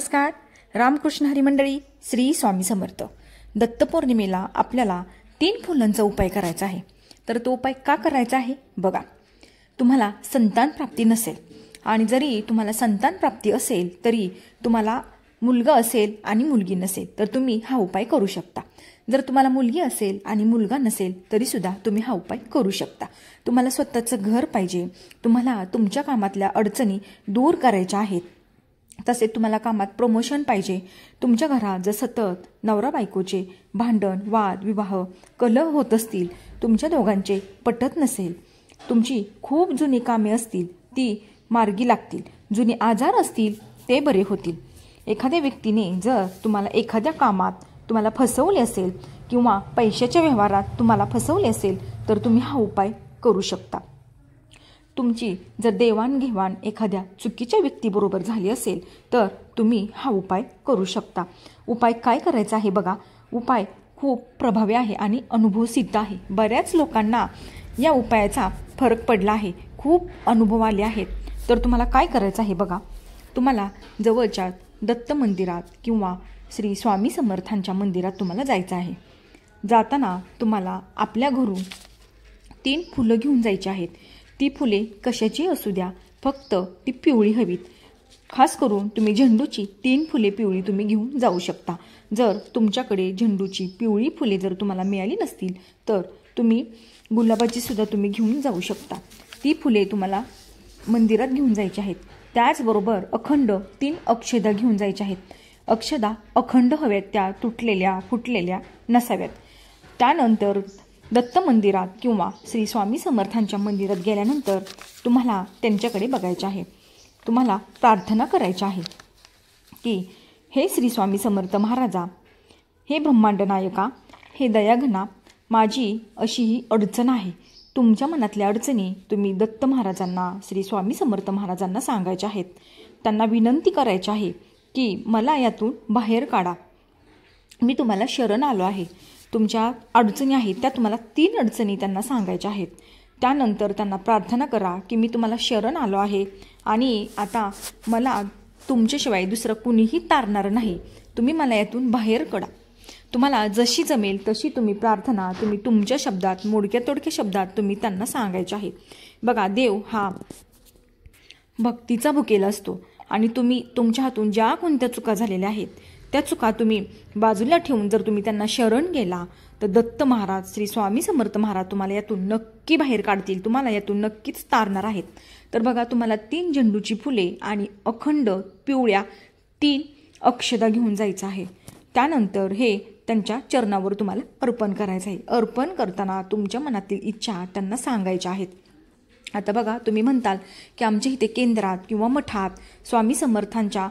नमस्कार. रामकृष्ण हरी मंडळी, श्री स्वामी समर्थ. दत्तपौर्णिमेला आपल्याला 3 फुलांचा उपाय करायचा आहे. तर तो उपाय का करायचा आहे बघा. तुम्हाला संतान प्राप्ती नसेल आणि जरी तुम्हाला संतान प्राप्ती असेल तरी तुम्हाला मुलगा असेल आणि मुलगी नसेल तर तुम्ही हा उपाय करू शकता. जर तुम्हाला मुलगी असेल आणि मुलगा नसेल तरी सुद्धा तुम्ही हा उपाय करू शकता. तुम्हाला स्वतःचं घर पाहिजे, तुम्हाला तुमच्या कामातल्या अडचणी दूर करायच्या आहेत, तसेच तुम्हाला कामात प्रमोशन पाहिजे, तुमच्या घरात जर सतत नवरा बायकोचे भांडण, वाद, विवाह, कलह होत असतील, तुमच्या दोघांचे पटत नसेल, तुमची खूप जुनी कामे असतील ती मार्गी लागतील, जुने आजार असतील ते बरे होतील, एखाद्या व्यक्तीने जर तुम्हाला एखाद्या कामात तुम्हाला फसवले असेल किंवा पैशाच्या व्यवहारात तुम्हाला फसवले असेल तर तुम्ही हा उपाय करू शकता. तुमची जर देवाणघेवाण एखाद्या चुकीच्या व्यक्तीबरोबर झाली असेल तर तुम्ही हा उपाय करू शकता. उपाय काय करायचा आहे बघा. उपाय खूप प्रभावी आहे आणि अनुभवसिद्ध आहे. बऱ्याच लोकांना या उपायाचा फरक पडला आहे, खूप अनुभव आले आहेत. तर तुम्हाला काय करायचं आहे बघा. तुम्हाला जवळच्या दत्त मंदिरात किंवा श्री स्वामी समर्थांच्या मंदिरात तुम्हाला जायचं आहे. जाताना तुम्हाला आपल्या घरून 3 फुलं घेऊन जायची आहेत. ती फुले कशाची असू द्या, फक्त ती पिवळी हवीत. खास करून तुम्ही झेंडूची 3 फुले पिवळी तुम्ही घेऊन जाऊ शकता. जर तुमच्याकडे झेंडूची पिवळी फुले जर तुम्हाला मिळाली नसतील तर तुम्ही गुलाबाची सुद्धा तुम्ही घेऊन जाऊ शकता. ती फुले तुम्हाला मंदिरात घेऊन जायची आहेत. त्याचबरोबर अखंड 3 अक्षदा घेऊन जायच्या आहेत. अक्षदा अखंड हव्यात, त्या तुटलेल्या फुटलेल्या नसाव्यात. त्यानंतर दत्त मंदिरात किंवा श्री स्वामी समर्थांच्या मंदिरात गेल्यानंतर तुम्हाला त्यांच्याकडे बघायचे आहे. तुम्हाला प्रार्थना करायची आहे की हे श्री स्वामी समर्थ महाराजा, हे ब्रह्मांड नायका, हे दयाघना, माझी अशी ही अडचण आहे. तुमच्या मनातल्या अडचणी तुम्ही दत्त महाराजांना, श्री स्वामी समर्थ महाराजांना सांगायच्या आहेत. त्यांना विनंती करायची आहे की मला यातून बाहेर काढा. मी तुम्हाला शरण आलो आहे. तुमच्या अडचणी आहेत त्या तुम्हाला 3 अडचणी त्यांना सांगायच्या आहेत. त्यानंतर त्यांना प्रार्थना करा की मी तुम्हाला शरण आलो आहे आणि आता मला तुमच्याशिवाय दुसरं कुणीही तारणार नाही. तुम्ही मला यातून बाहेर काढा. तुम्हाला जशी जमेल तशी तुम्ही प्रार्थना तुम्ही तुमच्या शब्दात, मोडक्या तोडक्या शब्दात तुम्ही त्यांना सांगायचे आहे. बघा, देव हा भक्तीचा भुकेला असतो आणि तुम्ही तुमच्या हातून ज्या कोणत्या चुका झालेल्या आहेत त्या चुका तुम्ही बाजूला ठेवून जर तुम्ही त्यांना शरण गेला तर दत्त महाराज, श्री स्वामी समर्थ महाराज तुम्हाला यातून नक्की बाहेर काढतील. तुम्हाला यातून नक्कीच तारणार आहेत. तर बघा, तुम्हाला 3 झेंडूची फुले आणि अखंड पिवळ्या 3 अक्षदा घेऊन जायचं आहे. त्यानंतर हे त्यांच्या चरणावर तुम्हाला अर्पण करायचं आहे. अर्पण करताना तुमच्या मनातील इच्छा त्यांना सांगायच्या आहेत. आता बघा, तुम्ही म्हणताल की आमच्या इथे केंद्रात किंवा मठात स्वामी समर्थांच्या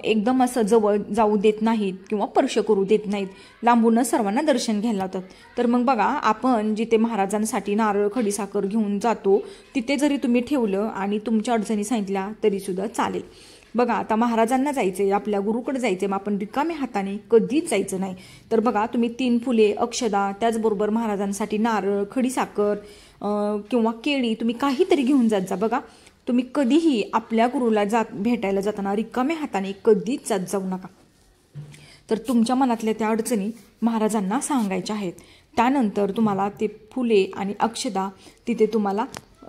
एकदम असं जवळ जाऊ देत नाहीत किंवा स्पर्श करू देत नाहीत, लांबूनच सर्वांना दर्शन घ्यायला लावतात. तर मग बघा, आपण जिथे महाराजांसाठी नारळ, खडीसाखर घेऊन जातो तिथे जरी तुम्ही ठेवलं आणि तुमच्या अडचणी सांगितल्या तरीसुद्धा चालेल. बघा, आता महाराजांना जायचं आहे, आपल्या गुरुकडे जायचं आहे, मग आपण रिकाम्या हाताने कधीच जायचं नाही. तर बघा, तुम्ही 3 फुले, अक्षदा, त्याचबरोबर महाराजांसाठी नारळ, खडीसाखर किंवा केळी तुम्ही काहीतरी घेऊन जात जा. बघा, तुम्ही कधीही आपल्या गुरुला भेटायला जाताना रिकाम्या हाताने कधीच जात जाऊ नका. तर तुमच्या मनातल्या त्या अडचणी महाराजांना सांगायच्या आहेत. त्यानंतर तुम्हाला ते फुले आणि अक्षदा तिथे तुम्हाला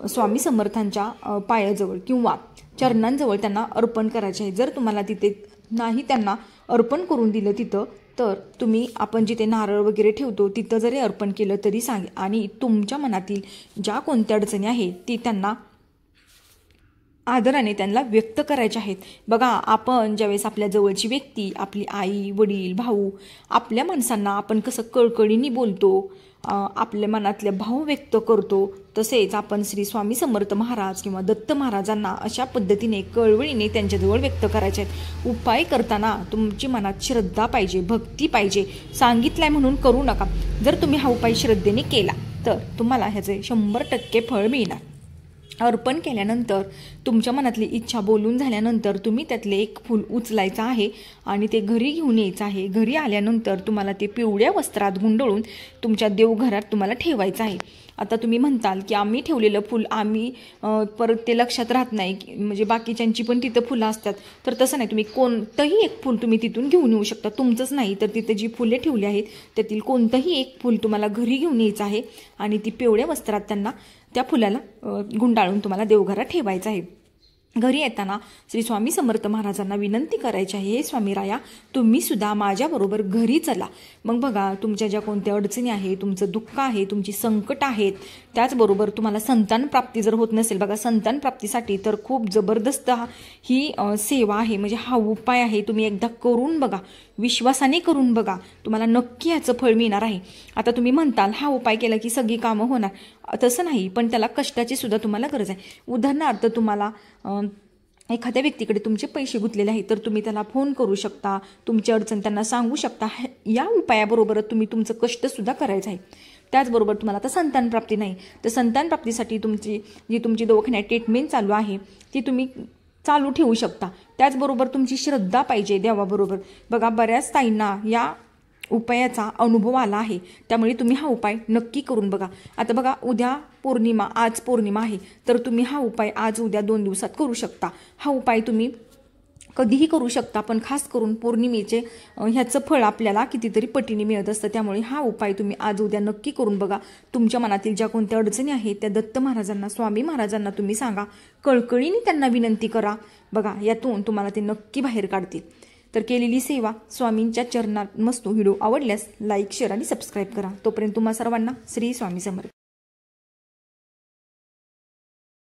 स्वामी समर्थांच्या पायाजवळ किंवा चरणांजवळ त्यांना अर्पण करायचे आहे. जर तुम्हाला तिथे नाही त्यांना अर्पण करून दिलं तिथं तर तुम्ही आपण जिथे नारळ वगैरे ठेवतो तिथं जरी अर्पण केलं तरी सांगे. आणि तुमच्या मनातील ज्या कोणत्या अडचणी आहेत ती त्यांना आदराने त्यांना व्यक्त करायचे आहेत. बघा, आपण ज्यावेळेस आपल्या जवळची व्यक्ती, आपली आई, वडील, भाऊ, आपल्या माणसांना आपण कसं कळकळीने बोलतो, आपल्या मनातले भाव व्यक्त करतो, तसेच आपण श्री स्वामी समर्थ महाराज किंवा दत्त महाराजांना अशा पद्धतीने कळवळीने त्यांच्याजवळ व्यक्त करायचे आहेत. उपाय करताना तुमची मनात श्रद्धा पाहिजे, भक्ती पाहिजे. सांगितलंय म्हणून करू नका. जर तुम्ही हा उपाय श्रद्धेने केला तर तुम्हाला ह्याचे 100% फळ मिळणार. अर्पण केल्यानंतर तुमच्या मनातली इच्छा बोलून झाल्यानंतर तुम्ही त्यातले एक फूल उचलायचं आहे आणि ते घरी घेऊन यायचं आहे. घरी आल्यानंतर तुम्हाला ते पिवळ्या वस्त्रात गुंडळून तुमच्या देवघरात तुम्हाला ठेवायचं आहे. आता तुम्ही म्हणताल की आम्ही ठेवलेलं फूल आम्ही परत ते लक्षात राहत नाही, म्हणजे बाकीच्यांची पण तिथं फुलं असतात. तर तसं नाही, तुम्ही कोणतंही एक फूल तुम्ही तिथून घेऊन येऊ शकता. तुमचंच नाही तर तिथे जी फुले ठेवली आहेत त्यातील कोणतंही एक फूल तुम्हाला घरी घेऊन यायचं आहे आणि ती पिवळ्या वस्त्रात त्यांना त्या फुलाला गुंडाळून तुम्हाला देवघरात ठेवायचं आहे. घरी येताना श्री स्वामी समर्थ महाराजांना विनंती करायची आहे, हे स्वामी राया तुम्ही सुद्धा माझ्याबरोबर घरी चला. मग बघा तुमच्या ज्या कोणत्या अडचणी आहे, तुमचं दुःख आहे, तुमची संकट आहेत, त्याचबरोबर तुम्हाला संतान प्राप्ती जर होत नसेल, बघा संतान प्राप्तीसाठी तर खूप जबरदस्त ही सेवा आहे, म्हणजे हा उपाय आहे. तुम्ही एकदा करून बघा, विश्वासाने करून बघा, तुम्हाला नक्की याचं फळ मिळणार आहे. आता तुम्ही म्हणताल हा उपाय केला की सगळी कामं होणार, तसं नाही, पण त्याला कष्टाची सुद्धा तुम्हाला गरज आहे. उदाहरणार्थ तुम्हाला एखाद्या व्यक्तीकडे तुमचे पैसे गुंतलेले आहेत तर तुम्ही त्याला फोन करू शकता, तुमची अडचण त्यांना सांगू शकता. या उपायाबरोबरच तुम्ही तुमचं कष्टसुद्धा करायचं आहे. त्याचबरोबर तुम्हाला आता संतान प्राप्ती नाही तर संतान प्राप्तीसाठी तुमची दवाखान्यात ट्रीटमेंट चालू आहे ती तुम्ही चालू ठेवू शकता. त्याचबरोबर तुमची श्रद्धा पाहिजे देवाबरोबर. बघा बऱ्याच ताईंना या उपायाचा अनुभव आला आहे, त्यामुळे तुम्ही हा उपाय नक्की करून बघा. आता बघा उद्या पौर्णिमा, आज पौर्णिमा आहे तर तुम्ही हा उपाय आज उद्या 2 दिवसात करू शकता. हा उपाय तुम्ही कधीही करू शकता, पण खास करून पौर्णिमेचे ह्याचं फळ आपल्याला कितीतरी पटीने मिळत असतं. त्यामुळे हा उपाय तुम्ही आज उद्या नक्की करून बघा. तुमच्या मनातील ज्या कोणत्या अडचणी आहेत त्या दत्त महाराजांना, स्वामी महाराजांना तुम्ही सांगा, कळकळीने त्यांना विनंती करा. बघा यातून तुम्हाला ते नक्की बाहेर काढतील. तर केलेली सेवा स्वामींच्या चरणात मस्तो. व्हिडिओ आवडल्यास लाईक, शेअर आणि सबस्क्राईब करा. तोपर्यंत तुम्हा सर्वांना श्री स्वामी समर्थ.